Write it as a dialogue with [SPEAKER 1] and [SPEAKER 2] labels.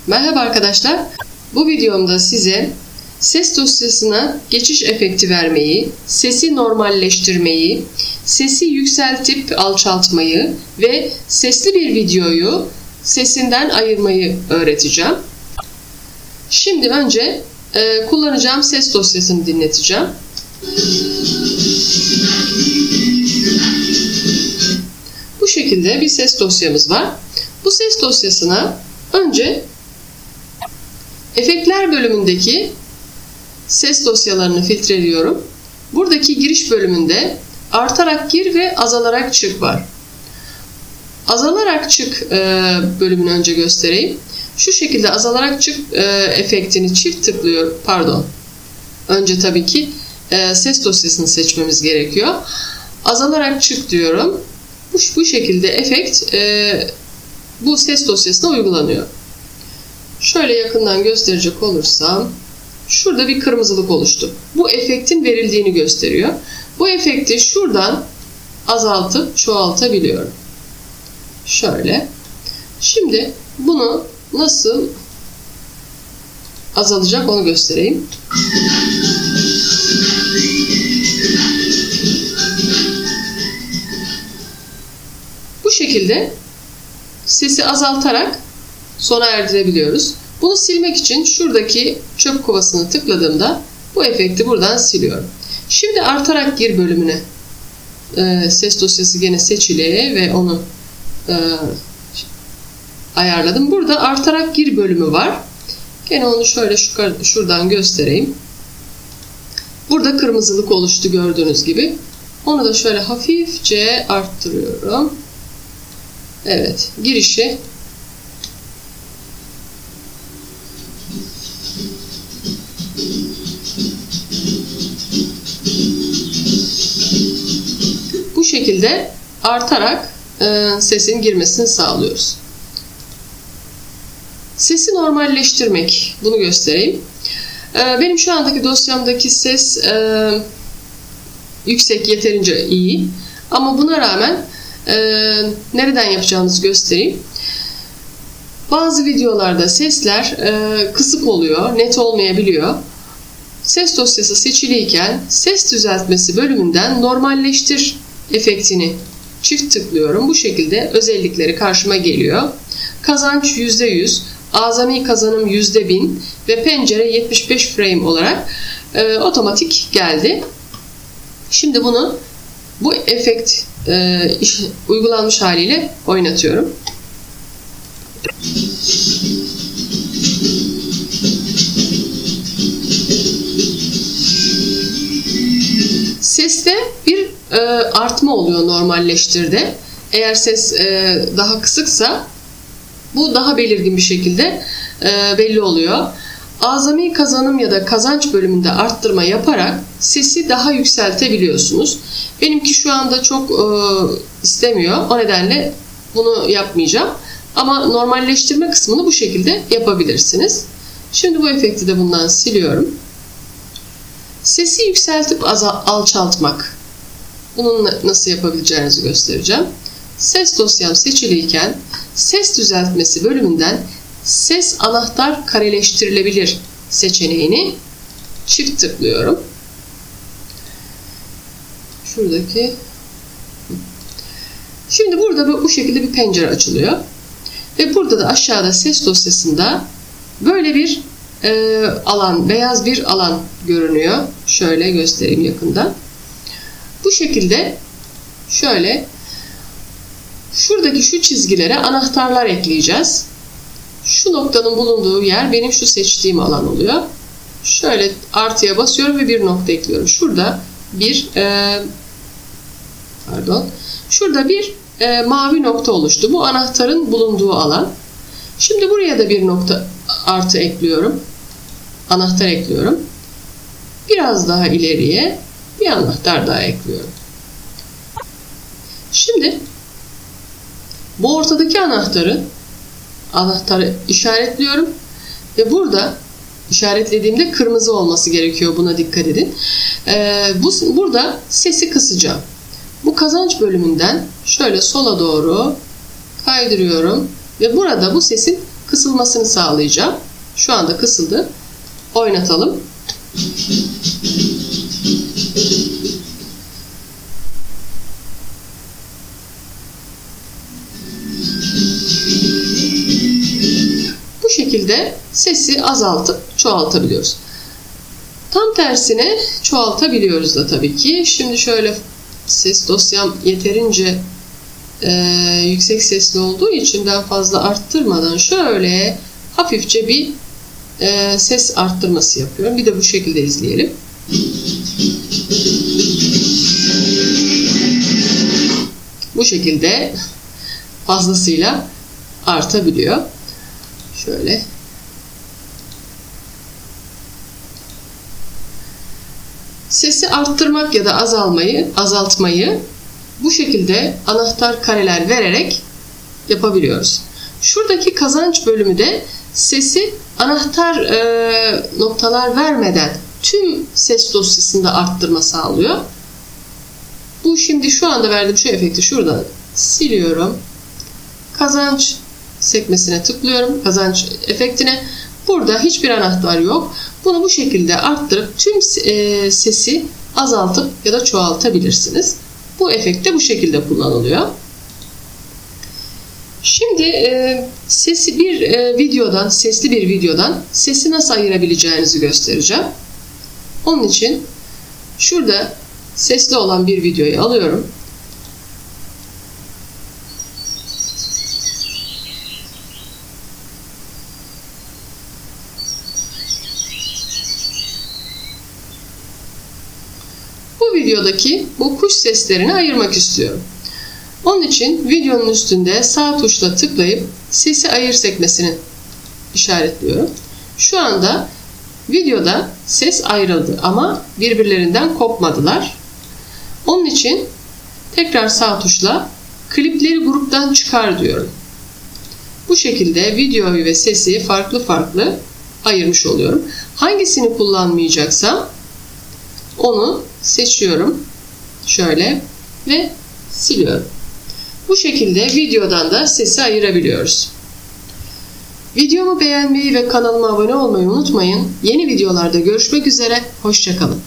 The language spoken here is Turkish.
[SPEAKER 1] Merhaba arkadaşlar. Bu videomda size ses dosyasına geçiş efekti vermeyi, sesi normalleştirmeyi, sesi yükseltip alçaltmayı ve sesli bir videoyu sesinden ayırmayı öğreteceğim. Şimdi önce kullanacağım ses dosyasını dinleteceğim. Bu şekilde bir ses dosyamız var. Bu ses dosyasına önce efektler bölümündeki ses dosyalarını filtreliyorum. Buradaki giriş bölümünde artarak gir ve azalarak çık var. Azalarak çık bölümünü önce göstereyim. Şu şekilde azalarak çık efektini çift tıklıyorum. Önce tabii ki ses dosyasını seçmemiz gerekiyor. Azalarak çık diyorum. Bu şekilde efekt bu ses dosyasına uygulanıyor. Şöyle yakından gösterecek olursam şurada bir kırmızılık oluştu. Bu efektin verildiğini gösteriyor. Bu efekti şuradan azaltıp çoğaltabiliyorum. Şöyle. Şimdi bunu nasıl azalacak onu göstereyim. Bu şekilde sesi azaltarak sona erdirebiliyoruz. Bunu silmek için şuradaki çöp kovasını tıkladığımda bu efekti buradan siliyorum. Şimdi artarak gir bölümüne ses dosyası gene seçili ve onu ayarladım. Burada artarak gir bölümü var. Gene onu şöyle şuradan göstereyim. Burada kırmızılık oluştu gördüğünüz gibi. Onu da şöyle hafifçe arttırıyorum. Evet, girişi bu şekilde artarak sesin girmesini sağlıyoruz. Sesi normalleştirmek, bunu göstereyim. Benim şu andaki dosyamdaki ses yüksek, yeterince iyi. Ama buna rağmen nereden yapacağımızı göstereyim. Bazı videolarda sesler kısık oluyor, net olmayabiliyor. Ses dosyası seçiliyken ses düzeltmesi bölümünden normalleştir efektini çift tıklıyorum. Bu şekilde özellikleri karşıma geliyor. Kazanç %100, azami kazanım %1000 ve pencere 75 frame olarak otomatik geldi. Şimdi bunu bu efekt uygulanmış haliyle oynatıyorum. Seste bir artma oluyor normalleştirde. Eğer ses daha kısıksa bu daha belirgin bir şekilde belli oluyor. Azami kazanım ya da kazanç bölümünde arttırma yaparak sesi daha yükseltebiliyorsunuz. Benimki şu anda çok istemiyor. O nedenle bunu yapmayacağım. Ama normalleştirme kısmını bu şekilde yapabilirsiniz. Şimdi bu efekti de bundan siliyorum. Sesi yükseltip alçaltmak. Bunun nasıl yapabileceğinizi göstereceğim. Ses dosyam seçiliyken ses düzeltmesi bölümünden ses anahtar kareleştirilebilir seçeneğini çift tıklıyorum. Şuradaki. Şimdi burada bu şekilde bir pencere açılıyor. Ve burada da aşağıda ses dosyasında böyle bir alan, beyaz bir alan görünüyor. Şöyle göstereyim yakından. Bu şekilde şöyle şuradaki şu çizgilere anahtarlar ekleyeceğiz. Şu noktanın bulunduğu yer benim şu seçtiğim alan oluyor. Şöyle artıya basıyorum ve bir nokta ekliyorum. Şurada bir şurada bir mavi nokta oluştu. Bu anahtarın bulunduğu alan. Şimdi buraya da bir nokta artı ekliyorum. Anahtar ekliyorum. Biraz daha ileriye bir anahtar daha ekliyorum. Şimdi bu ortadaki anahtarı işaretliyorum ve burada işaretlediğimde kırmızı olması gerekiyor. Buna dikkat edin. Burada sesi kısacağım. Bu kazanç bölümünden şöyle sola doğru kaydırıyorum ve burada bu sesin kısılmasını sağlayacağım. Şu anda kısıldı. Oynatalım. Bu şekilde sesi azaltıp çoğaltabiliyoruz. Tam tersine çoğaltabiliyoruz da tabii ki. Şimdi şöyle ses dosyam yeterince yüksek sesli olduğu için ben fazla arttırmadan şöyle hafifçe bir ses arttırması yapıyorum. Bir de bu şekilde izleyelim. Bu şekilde fazlasıyla artabiliyor. Şöyle. Sesi arttırmak ya da azaltmayı bu şekilde anahtar kareler vererek yapabiliyoruz. Şuradaki kazanç bölümü de sesi anahtar noktalar vermeden tüm ses dosyasında arttırma sağlıyor. Bu şimdi şu anda verdiğim şu efekti şuradan siliyorum. Kazanç sekmesine tıklıyorum. Kazanç efektine. Burada hiçbir anahtar yok. Bunu bu şekilde arttırıp tüm sesi azaltıp ya da çoğaltabilirsiniz. Bu efekt de bu şekilde kullanılıyor. Şimdi sesli bir videodan sesi nasıl ayırabileceğinizi göstereceğim. Onun için şurada sesli olan bir videoyu alıyorum. Bu videodaki bu kuş seslerini ayırmak istiyorum. Onun için videonun üstünde sağ tuşla tıklayıp sesi ayır sekmesini işaretliyorum. Şu anda videoda ses ayrıldı ama birbirlerinden kopmadılar. Onun için tekrar sağ tuşla klipleri gruptan çıkar diyorum. Bu şekilde videoyu ve sesi farklı farklı ayırmış oluyorum. Hangisini kullanmayacaksam onu seçiyorum. Şöyle ve siliyorum. Bu şekilde videodan da sesi ayırabiliyoruz. Videomu beğenmeyi ve kanalıma abone olmayı unutmayın. Yeni videolarda görüşmek üzere. Hoşça kalın.